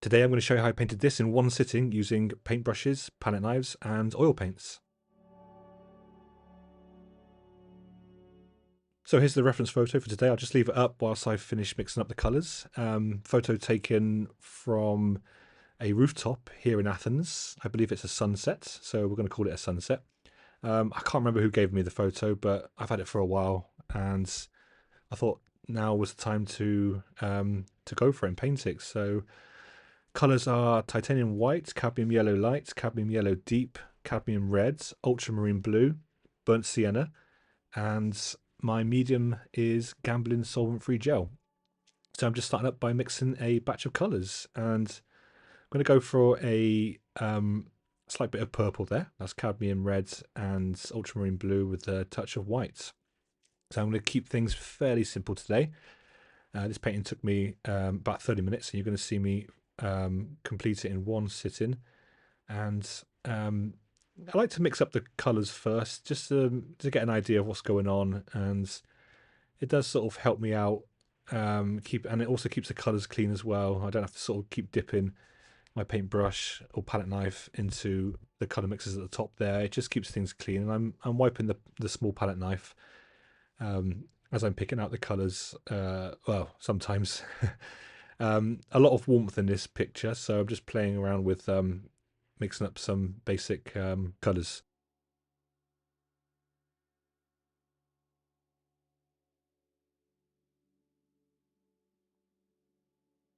Today I'm going to show you how I painted this in one sitting using paintbrushes, palette knives and oil paints. So here's the reference photo for today. I'll just leave it up whilst I finish mixing up the colours. Photo taken from a rooftop here in Athens. I believe it's a sunset, so we're going to call it a sunset. I can't remember who gave me the photo, but I've had it for a while and I thought now was the time to go for it and paint it. So colours are titanium white, cadmium yellow light, cadmium yellow deep, cadmium red, ultramarine blue, burnt sienna, and my medium is Gamblin solvent-free gel. So I'm just starting up by mixing a batch of colours, and I'm going to go for a slight bit of purple there. That's cadmium red and ultramarine blue with a touch of white. So I'm going to keep things fairly simple today. This painting took me about 30 minutes, and you're going to see me complete it in one sitting. And I like to mix up the colours first, just to get an idea of what's going on, and it does sort of help me out. And it also keeps the colours clean as well. I don't have to sort of keep dipping my paintbrush or palette knife into the colour mixes at the top there. It just keeps things clean, and I'm wiping the small palette knife as I'm picking out the colours. Well, sometimes. A lot of warmth in this picture, so I'm just playing around with mixing up some basic colours.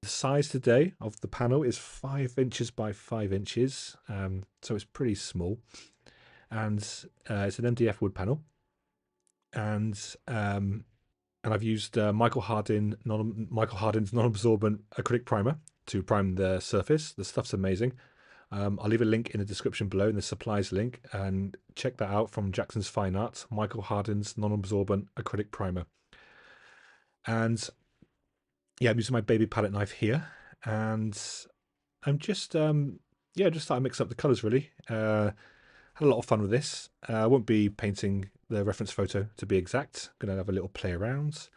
The size today of the panel is 5 inches by 5 inches, so it's pretty small, and it's an MDF wood panel, and I've used Michael Hardin's non-absorbent acrylic primer to prime the surface. The stuff's amazing. I'll leave a link in the description below in the supplies link, and check that out from Jackson's Fine Art, Michael Hardin's non-absorbent acrylic primer. And yeah, I'm using my baby palette knife here, and I'm just yeah, just starting to mix up the colours really. Had a lot of fun with this. I won't be painting the reference photo to be exact. I'm gonna have a little play around.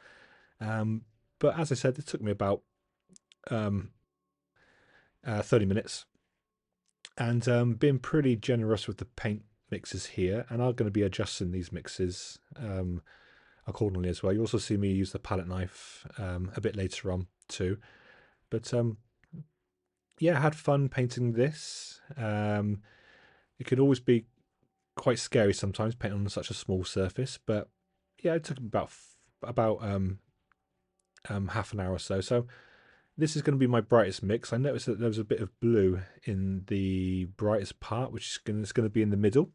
But as I said, it took me about um, 30 minutes, and being pretty generous with the paint mixes here, and I'm going to be adjusting these mixes accordingly as well. You also see me use the palette knife a bit later on too. But yeah, I had fun painting this. It could always be quite scary sometimes painting on such a small surface, but yeah, it took about half an hour or so. So this is going to be my brightest mix. I noticed that there was a bit of blue in the brightest part, which is going to be in the middle.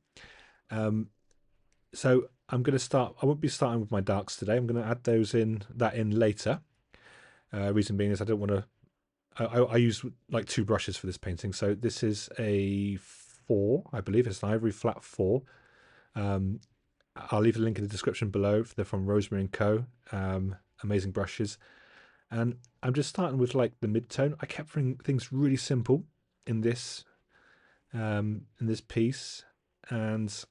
So I'm going to start. I won't be starting with my darks today. I'm going to add that in later. Reason being is I don't want to. I use like 2 brushes for this painting. So this is a 4, I believe. It's an ivory flat 4. I'll leave a link in the description below. They're from Rosemary and Co. Amazing brushes. And I'm just starting with like the mid-tone. I kept things really simple in this piece, and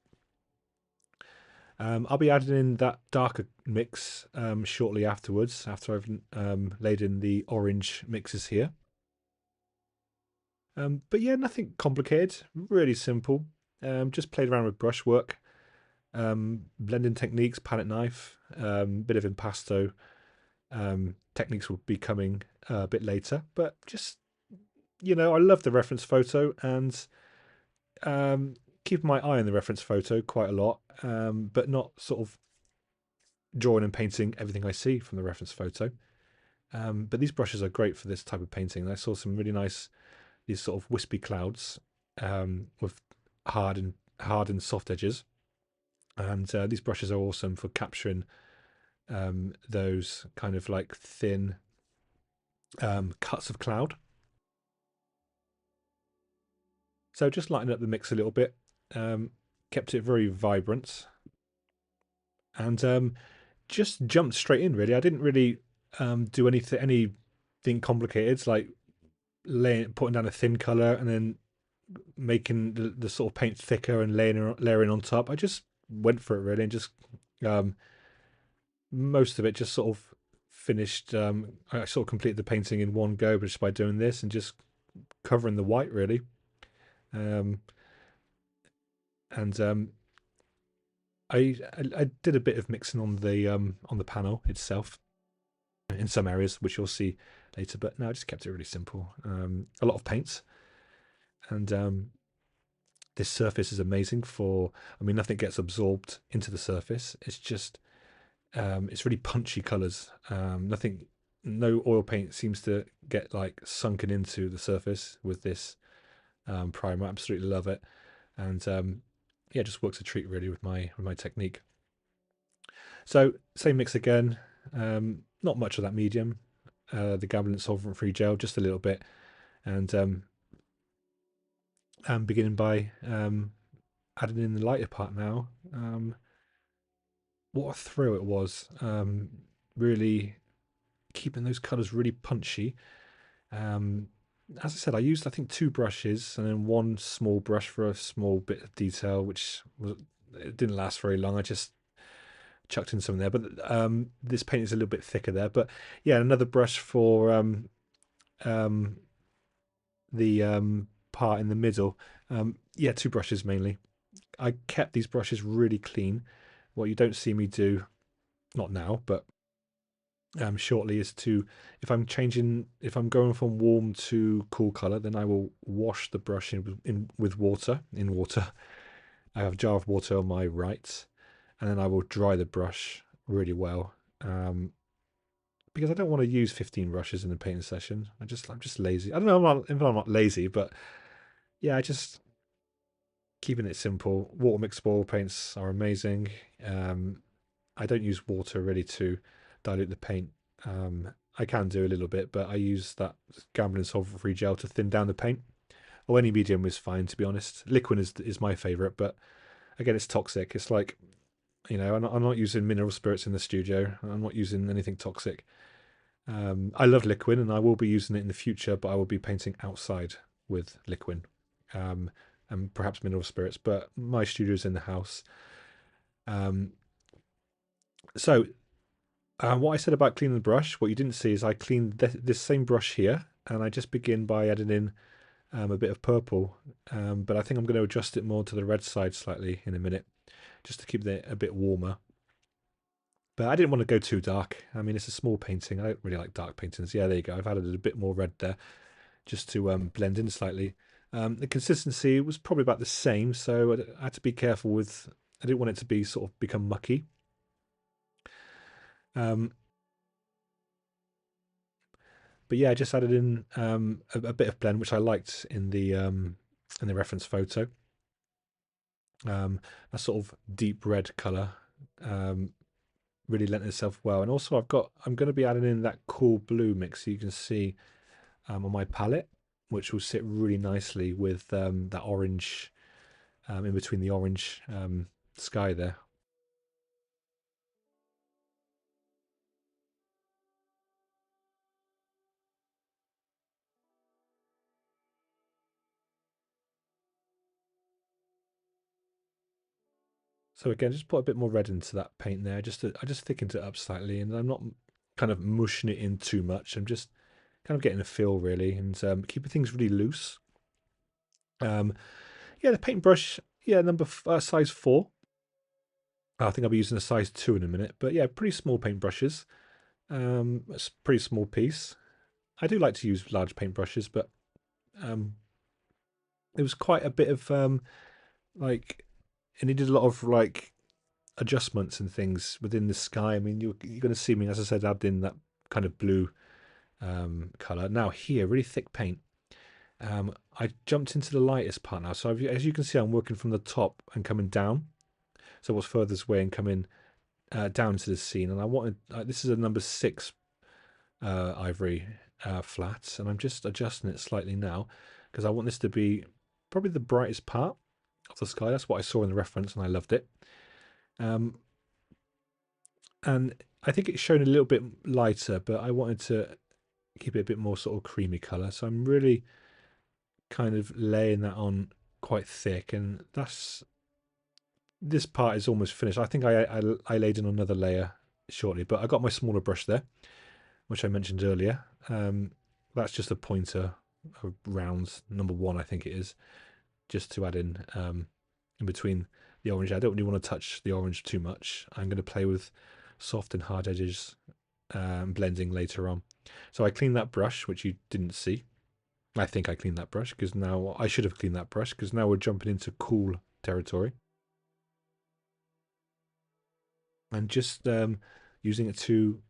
I'll be adding in that darker mix shortly afterwards, after I've laid in the orange mixes here. But yeah, nothing complicated, really simple. Just played around with brushwork, blending techniques, palette knife, bit of impasto. Techniques will be coming a bit later, but just, I love the reference photo, and keep my eye on the reference photo quite a lot, but not sort of drawing and painting everything I see from the reference photo. But these brushes are great for this type of painting. I saw some really nice, these sort of wispy clouds with hard and soft edges, and these brushes are awesome for capturing those kind of like thin cuts of cloud. So just lighten up the mix a little bit, kept it very vibrant, and just jumped straight in. Really, I didn't really do anything complicated, like putting down a thin color and then making the sort of paint thicker and layering on top. I just went for it really, and just um, most of it just sort of finished. I sort of completed the painting in one go, but just by doing this and just covering the white really. Um, and I did a bit of mixing on the panel itself in some areas, which you'll see later. But no, I just kept it really simple. A lot of paints, and this surface is amazing for. I mean, nothing gets absorbed into the surface. It's just it's really punchy colours. Nothing, no oil paint seems to get like sunken into the surface with this primer. I absolutely love it, and yeah, it just works a treat really with my technique. So same mix again. Not much of that medium. The Gablent solvent-free gel, just a little bit, and I'm beginning by adding in the lighter part now. What a thrill it was! Really keeping those colours really punchy. As I said, I used I think two brushes and then one small brush for a small bit of detail, which it didn't last very long. I just chucked in some there, but this paint is a little bit thicker there. But yeah, another brush for um, the part in the middle. Yeah, two brushes mainly. I kept these brushes really clean. What you don't see me do, not now, but shortly, is to if I'm going from warm to cool color, then I will wash the brush in with water. In water, I have a jar of water on my right, and then I will dry the brush really well. Because I don't want to use 15 brushes in a painting session. I'm just lazy. I don't know if I'm not lazy, but yeah, I just keeping it simple. Water mixed oil paints are amazing. I don't use water really to dilute the paint. I can do a little bit, but I use that Gammon solvent-free gel to thin down the paint. Or any medium is fine, to be honest. Liquid is my favourite, but again, it's toxic. It's like, I'm not using mineral spirits in the studio. I'm not using anything toxic. I love liquid, and I will be using it in the future, but I will be painting outside with liquid, um, and perhaps mineral spirits. But my studio is in the house. Um, so what I said about cleaning the brush, what you didn't see is I cleaned this same brush here, and I just begin by adding in a bit of purple. But I think I'm going to adjust it more to the red side slightly in a minute, just to keep it a bit warmer. But I didn't want to go too dark. I mean, it's a small painting. I don't really like dark paintings. Yeah, there you go. I've added a bit more red there, just to blend in slightly. The consistency was probably about the same, so I had to be careful with. I didn't want it to be sort of become mucky. Um, but yeah, I just added in a bit of blend, which I liked in the reference photo. A sort of deep red color really lent itself well, and also I'm going to be adding in that cool blue mix, so you can see on my palette, which will sit really nicely with that orange in between the orange sky there. So again, just put a bit more red into that paint there. I just thickened it up slightly, and I'm not kind of mushing it in too much. I'm just kind of getting a feel really, and keeping things really loose. Yeah, the paintbrush, yeah, size 4. I think I'll be using a size 2 in a minute, but yeah, pretty small paintbrushes. It's a pretty small piece. I do like to use large paintbrushes, but um, it was quite a bit of like it needed a lot of like adjustments and things within the sky. I mean, you're going to see me, as I said, add in that kind of blue color. Now here, really thick paint. I jumped into the lightest part now. So as you can see, I'm working from the top and coming down. So what's furthest away and coming down to the scene. And I wanted, this is a number 6 ivory flat. And I'm just adjusting it slightly now because I want this to be probably the brightest part of the sky. That's what I saw in the reference and I loved it. And I think it's shown a little bit lighter, but I wanted to keep it a bit more sort of creamy color. So I'm really kind of laying that on quite thick, and this part is almost finished. I think I laid in another layer shortly, but I got my smaller brush there, which I mentioned earlier. That's just a pointer round number one, I think it is, just to add in between the orange. I don't really want to touch the orange too much. I'm going to play with soft and hard edges blending later on. So I cleaned that brush, which you didn't see. I think I cleaned that brush because now I should have cleaned that brush because now we're jumping into cool territory. And just using it to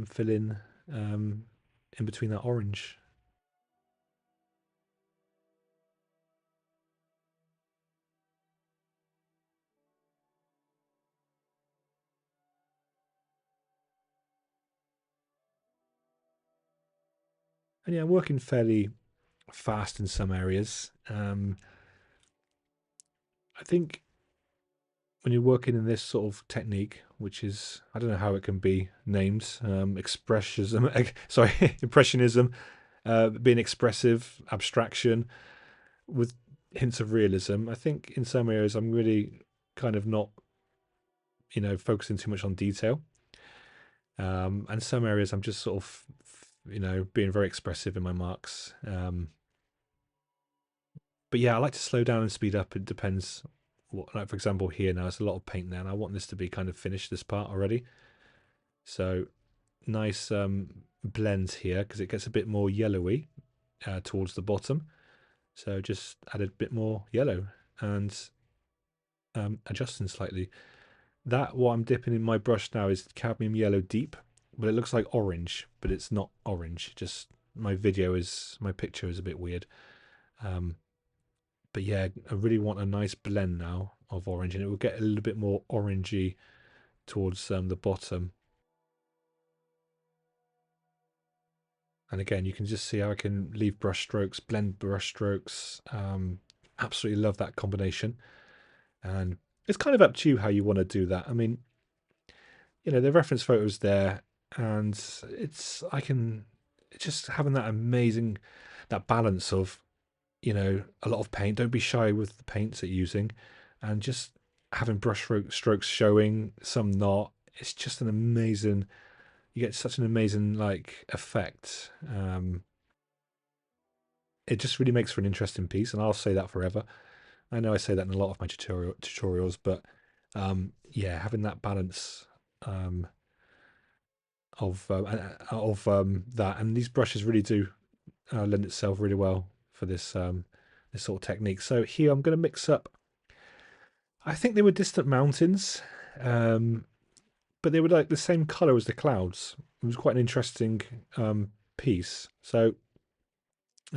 fill in between that orange. And yeah, I'm working fairly fast in some areas. I think when you're working in this sort of technique, which is, I don't know how it can be named, expressionism, sorry, impressionism, being expressive, abstraction with hints of realism. I think in some areas I'm really kind of not, focusing too much on detail. And some areas I'm just sort of, being very expressive in my marks. But yeah, I like to slow down and speed up. It depends. What, like for example, here now it's a lot of paint there, and I want this to be kind of finished this part already. So nice blends here because it gets a bit more yellowy towards the bottom. So just add a bit more yellow and adjusting slightly. That what I'm dipping in my brush now is cadmium yellow deep, but it looks like orange, but it's not orange. Just my picture is a bit weird. But yeah, I really want a nice blend now of orange, and it will get a little bit more orangey towards the bottom. And again, you can just see how I can leave brush strokes, blend brush strokes. Absolutely love that combination. And it's kind of up to you how you want to do that. I mean, the reference photos there, and I can just having that amazing, that balance of, a lot of paint. Don't be shy with the paints that you're using, and just having brush strokes showing, some not. It's just an amazing. You get such an amazing like effect. It just really makes for an interesting piece, and I'll say that forever. I know I say that in a lot of my tutorials, but yeah, having that balance um, of that, and these brushes really do lend itself really well for this sort of technique. So here I'm going to mix up. I think they were distant mountains, um, but they were like the same color as the clouds. It was quite an interesting piece. So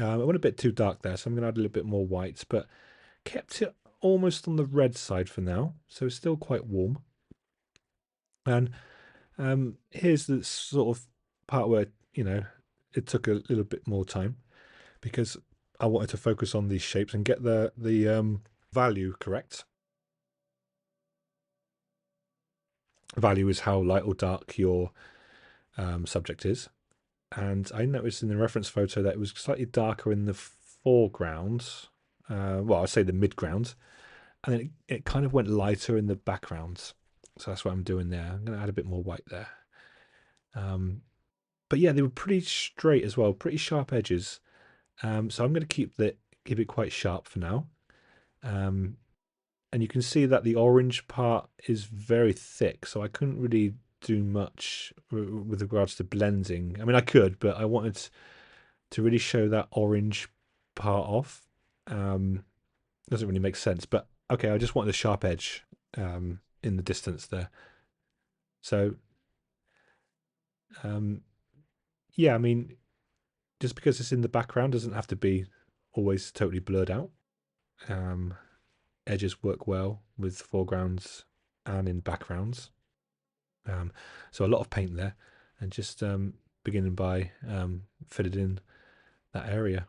I went a bit too dark there, so I'm going to add a little bit more white, but kept it almost on the red side for now, so it's still quite warm. And here's the sort of part where it took a little bit more time because I wanted to focus on these shapes and get the value correct. Value is how light or dark your subject is. And I noticed in the reference photo that it was slightly darker in the foreground. Well, I'd say the midground, and then it kind of went lighter in the background. So that's what I'm doing there. I'm going to add a bit more white there. But yeah, they were pretty straight as well, pretty sharp edges. So I'm going to keep it quite sharp for now. And you can see that the orange part is very thick, so I couldn't really do much with regards to blending. I mean, I could, but I wanted to really show that orange part off. Doesn't really make sense, but okay, I just wanted a sharp edge in the distance there. So, um, yeah, I mean, just because it's in the background doesn't have to be always totally blurred out. Um, Edges work well with foregrounds and in backgrounds. So a lot of paint there, and just beginning by filling in that area.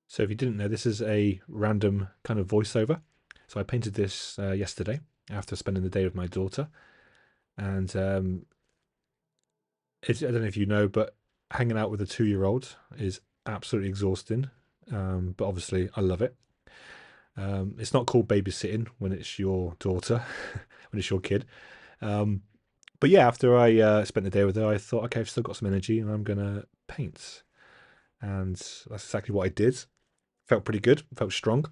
So if you didn't know, this is a random kind of voiceover. So I painted this yesterday after spending the day with my daughter, and I don't know if you know, but hanging out with a 2-year-old is absolutely exhausting. But obviously, I love it. It's not called babysitting when it's your daughter, when it's your kid. Um, but yeah, after I spent the day with her, I thought, okay, I've still got some energy, and I'm gonna paint. And that's exactly what I did. Felt pretty good. Felt strong.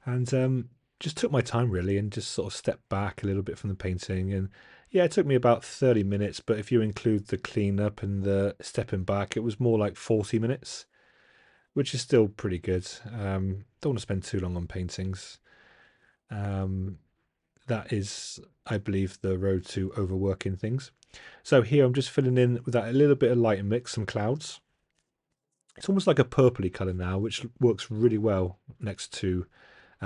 And just took my time really and just sort of stepped back a little bit from the painting. And yeah, it took me about 30 minutes, but if you include the cleanup and the stepping back, it was more like 40 minutes, which is still pretty good. Don't want to spend too long on paintings. Um, that is, I believe, the road to overworking things. So here I'm just filling in with that a little bit of light and mix, some clouds. It's almost like a purpley colour now, which works really well next to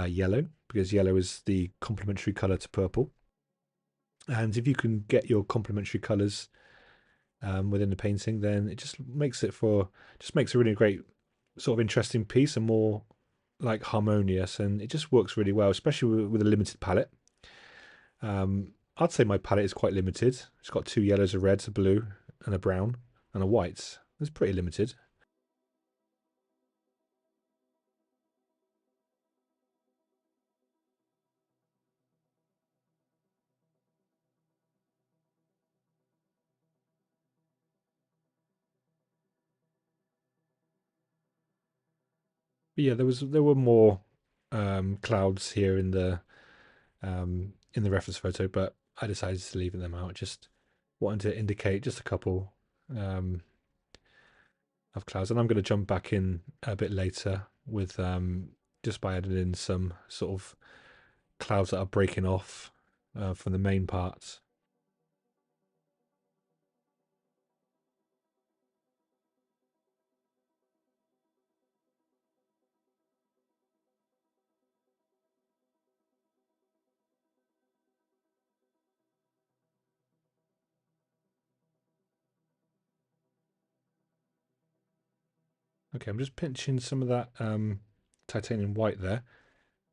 yellow, because yellow is the complementary colour to purple. And if you can get your complementary colours within the painting, then it just makes a really great sort of interesting piece and more like harmonious, and it just works really well, especially with a limited palette. I'd say my palette is quite limited. It's got 2 yellows, a red, a blue, and a brown, and a white. It's pretty limited. But yeah, there were more clouds here in the reference photo, but I decided to leave them out. Just wanted to indicate just a couple um, of clouds, and I'm going to jump back in a bit later with just by adding in some sort of clouds that are breaking off from the main parts. Okay, I'm just pinching some of that titanium white there,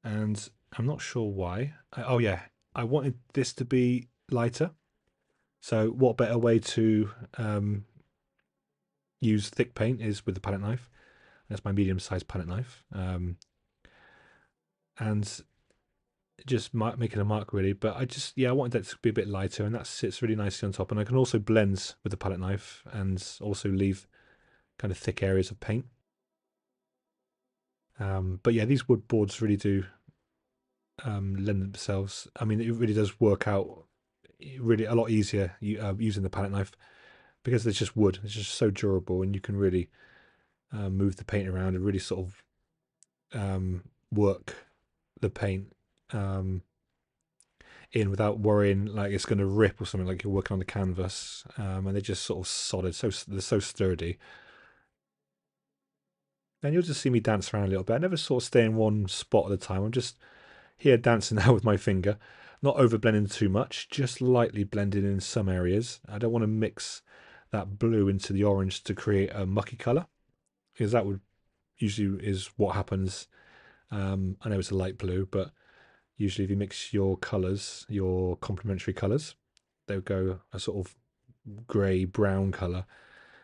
and I'm not sure why. Oh yeah, I wanted this to be lighter. So what better way to use thick paint is with the palette knife. That's my medium-sized palette knife, and just making a mark really. But I wanted that to be a bit lighter, and that sits really nicely on top. And I can also blend with the palette knife and also leave kind of thick areas of paint. But yeah, these wood boards really do lend themselves. I mean, it really does work out really a lot easier using the palette knife because it's just wood. It's just so durable, and you can really move the paint around and really sort of work the paint um, in without worrying like it's going to rip or something. Like you're working on the canvas, and they're just sort of solid. So they're so sturdy. And you'll just see me dance around a little bit. I never sort of stay in one spot at a time. I'm just here dancing now with my finger, not over blending too much, just lightly blending in some areas. I don't want to mix that blue into the orange to create a mucky color, because that would usually is what happens. I know it's a light blue, but usually if you mix your colors, your complementary colors, they'll go a sort of grey brown color.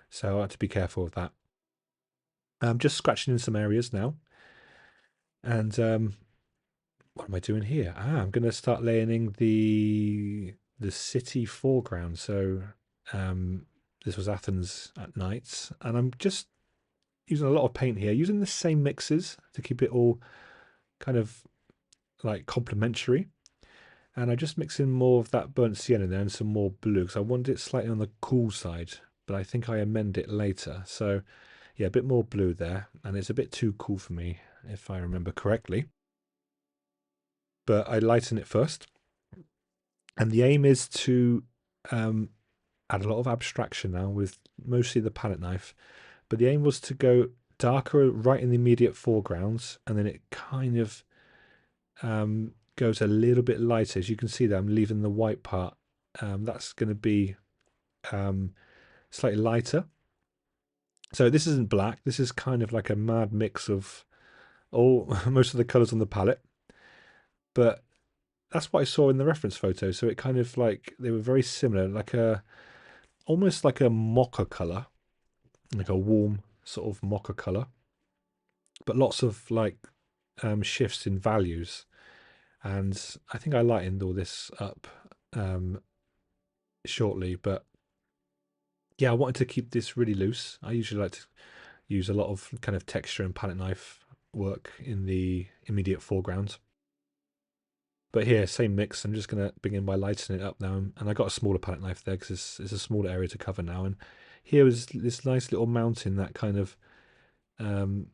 So I have to be careful of that. I'm just scratching in some areas now, and what am I doing here? I'm going to start laying in the city foreground. So this was Athens at night, and I'm just using a lot of paint here, using the same mixes to keep it all kind of like complementary. And I just mix in more of that burnt sienna there and some more blue because I want it slightly on the cool side, but I think I amend it later. So yeah, a bit more blue there, and it's a bit too cool for me if I remember correctly. But I lighten it first, and the aim is to um, add a lot of abstraction now with mostly the palette knife. But the aim was to go darker right in the immediate foregrounds, and then it kind of goes a little bit lighter. As you can see there, I'm leaving the white part. That's going to be um, slightly lighter. So this isn't black. This is kind of like a mad mix of all most of the colors on the palette. But that's what I saw in the reference photo. So it kind of like they were very similar, like a almost like a mocha color, like a warm sort of mocha color, but lots of like shifts in values. And I think I lightened all this up um, shortly, but yeah, I wanted to keep this really loose. I usually like to use a lot of kind of texture and palette knife work in the immediate foreground. But here, same mix. I'm just going to begin by lightening it up now. And I got a smaller palette knife there because it's a smaller area to cover now. And here is this nice little mountain that kind of um,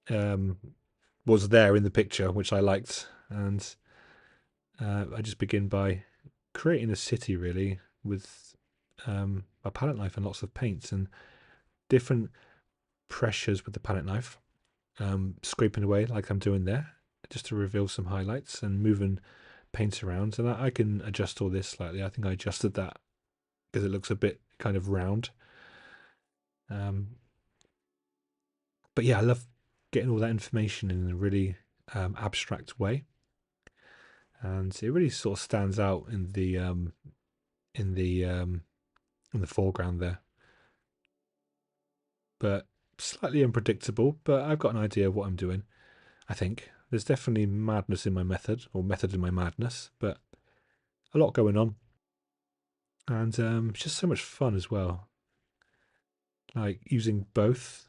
um, was there in the picture, which I liked. And I just begin by creating a city really with a palette knife and lots of paints and different pressures with the palette knife, scraping away like I'm doing there, just to reveal some highlights and moving paint around. And I can adjust all this slightly. I think I adjusted that because it looks a bit kind of round. But yeah, I love getting all that information in a really abstract way, and it really sort of stands out in the in the foreground there. But slightly unpredictable. But I've got an idea of what I'm doing. I think there's definitely madness in my method, or method in my madness, but a lot going on, and it's just so much fun as well. Like using both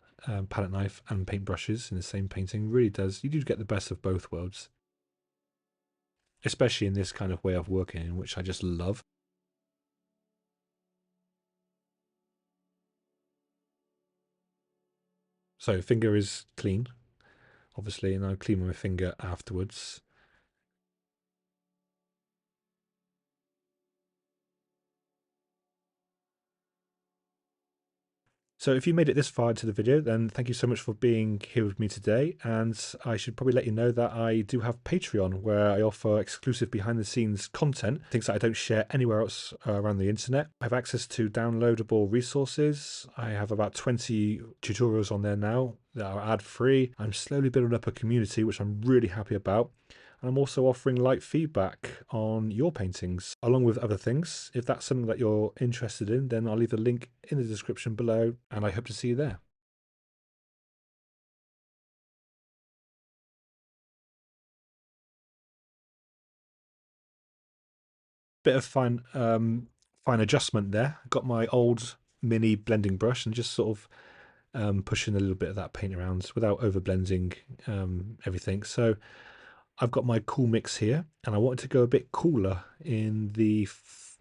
palette knife and paintbrushes in the same painting really does. You do get the best of both worlds, especially in this kind of way of working, which I just love. So finger is clean, obviously, and I clean my finger afterwards. So if you made it this far into the video, then thank you so much for being here with me today. And I should probably let you know that I do have Patreon, where I offer exclusive behind the scenes content, things that I don't share anywhere else around the internet. I have access to downloadable resources. I have about 20 tutorials on there now that are ad free. I'm slowly building up a community, which I'm really happy about. And I'm also offering light feedback on your paintings, along with other things. If that's something that you're interested in, then I'll leave a link in the description below, and I hope to see you there. Bit of fine adjustment there. Got my old mini blending brush and just sort of pushing a little bit of that paint around without over blending everything. So I've got my cool mix here, and I wanted to go a bit cooler in the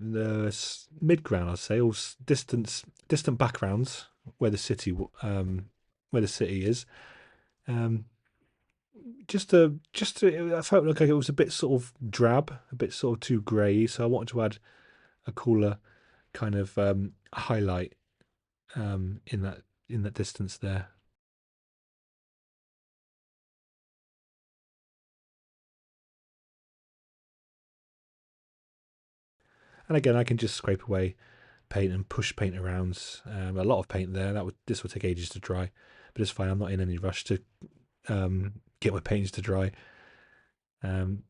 midground, I'd say, or distant backgrounds where the city is. Um, I felt like it was a bit sort of drab, a bit sort of too grey, so I wanted to add a cooler kind of highlight in that distance there. And again, I can just scrape away paint and push paint around. A lot of paint there. This would take ages to dry, but it's fine. I'm not in any rush to get my paints to dry. Um,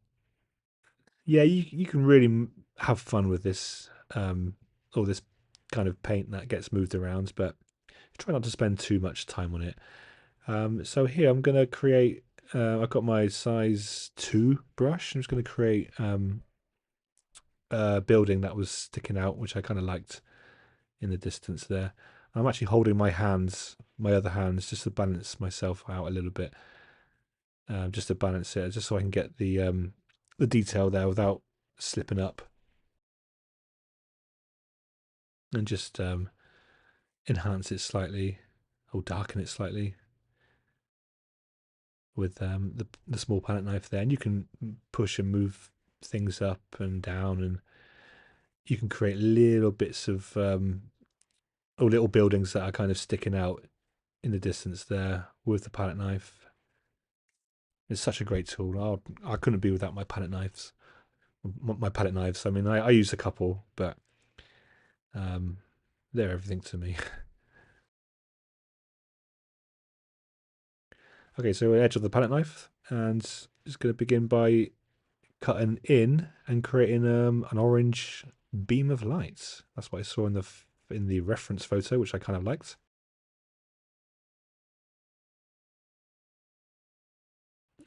yeah, you can really have fun with this all this kind of paint that gets moved around, but try not to spend too much time on it. So here I'm going to create. I've got my size 2 brush. I'm just going to create a building that was sticking out, which I kind of liked in the distance there. I'm actually holding my other hands, just to balance myself out a little bit, just to balance it, just so I can get the detail there without slipping up, and just enhance it slightly or darken it slightly with the small palette knife there. And you can push and move things up and down, and you can create little bits of or little buildings that are kind of sticking out in the distance there with the palette knife. It's such a great tool. I couldn't be without my palette knives. My palette knives. I mean, I use a couple, but um, they're everything to me. Okay, so edge of the palette knife, and just going to begin by cutting in and creating an orange beam of light. That's what I saw in the reference photo, which I kind of liked.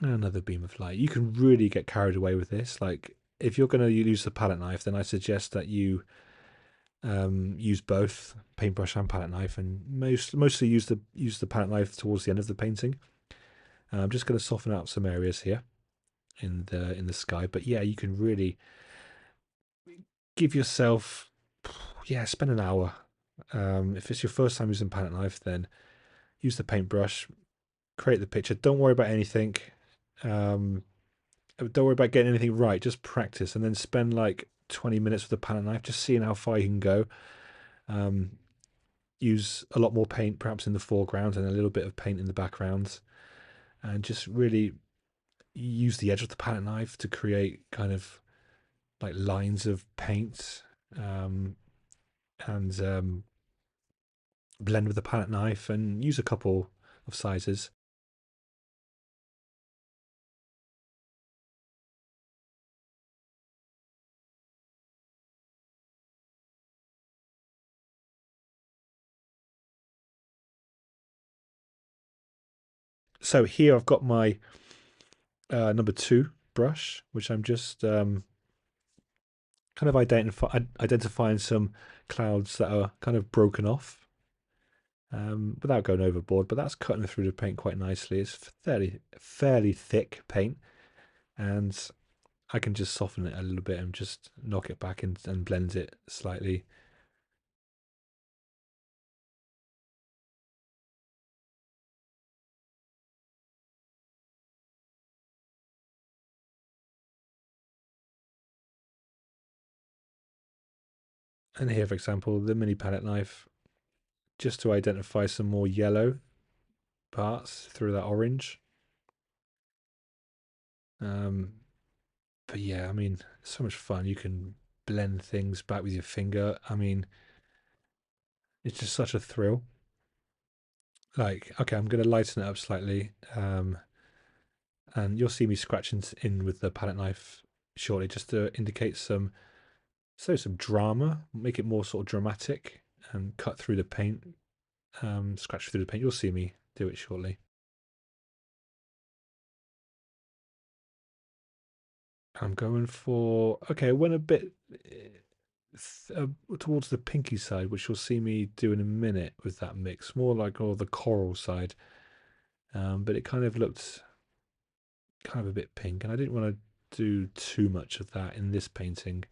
Another beam of light. You can really get carried away with this. Like, if you're going to use the palette knife, then I suggest that you use both paintbrush and palette knife, and mostly use the palette knife towards the end of the painting. I'm just going to soften out some areas here in the sky, but yeah, you can really give yourself, yeah, spend an hour. If it's your first time using palette knife, then use the paintbrush, create the picture. Don't worry about anything. Um, don't worry about getting anything right. Just practice, and then spend like 20 minutes with the palette knife, just seeing how far you can go. Um, use a lot more paint, perhaps in the foreground, and a little bit of paint in the background, and just really use the edge of the palette knife to create kind of like lines of paint, and blend with the palette knife, and use a couple of sizes. So here I've got my number 2 brush, which I'm just kind of identifying some clouds that are kind of broken off, without going overboard. But that's cutting through the paint quite nicely. It's fairly thick paint, and I can just soften it a little bit and just knock it back and blend it slightly. And here, for example, the mini palette knife, just to identify some more yellow parts through that orange. Um, but yeah, I mean, so much fun. You can blend things back with your finger. I mean, it's just such a thrill. Like, okay, I'm going to lighten it up slightly, and you'll see me scratching in with the palette knife shortly, just to indicate some drama, make it more sort of dramatic, and cut through the paint, scratch through the paint. You'll see me do it shortly. I'm going for, okay, I went a bit towards the pinky side, which you'll see me do in a minute with that mix, more like the coral side. But it kind of looked kind of a bit pink, and I didn't want to do too much of that in this painting.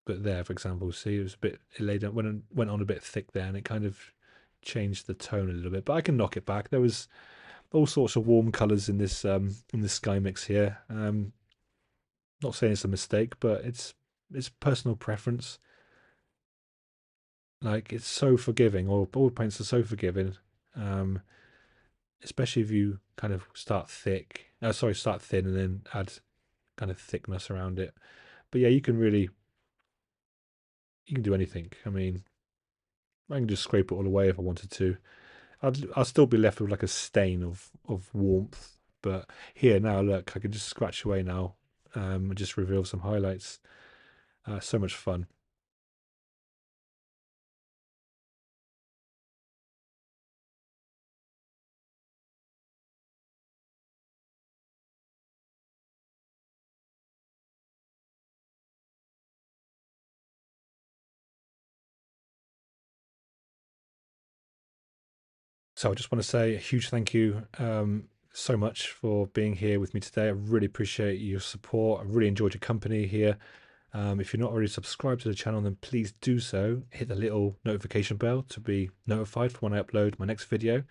But there, for example, see, it was a bit, it laid out, went on a bit thick there, and it kind of changed the tone a little bit. But I can knock it back. There was all sorts of warm colours in this sky mix here. Not saying it's a mistake, but it's personal preference. Like, it's so forgiving, or oil paints are so forgiving, um, especially if you kind of start thin and then add kind of thickness around it. But yeah, you can do anything. I mean, I can just scrape it all away if I wanted to. I'll still be left with like a stain of warmth. But here now, look, I can just scratch away now, and just reveal some highlights. So much fun. So I just want to say a huge thank you, so much for being here with me today. I really appreciate your support. I really enjoyed your company here. If you're not already subscribed to the channel, then please do so. Hit the little notification bell to be notified for when I upload my next video.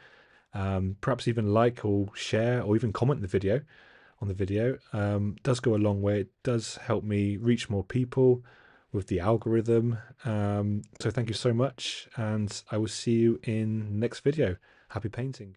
Perhaps even like or share or even comment the video on the video. Does go a long way. It does help me reach more people with the algorithm. So thank you so much, and I will see you in next video. Happy painting.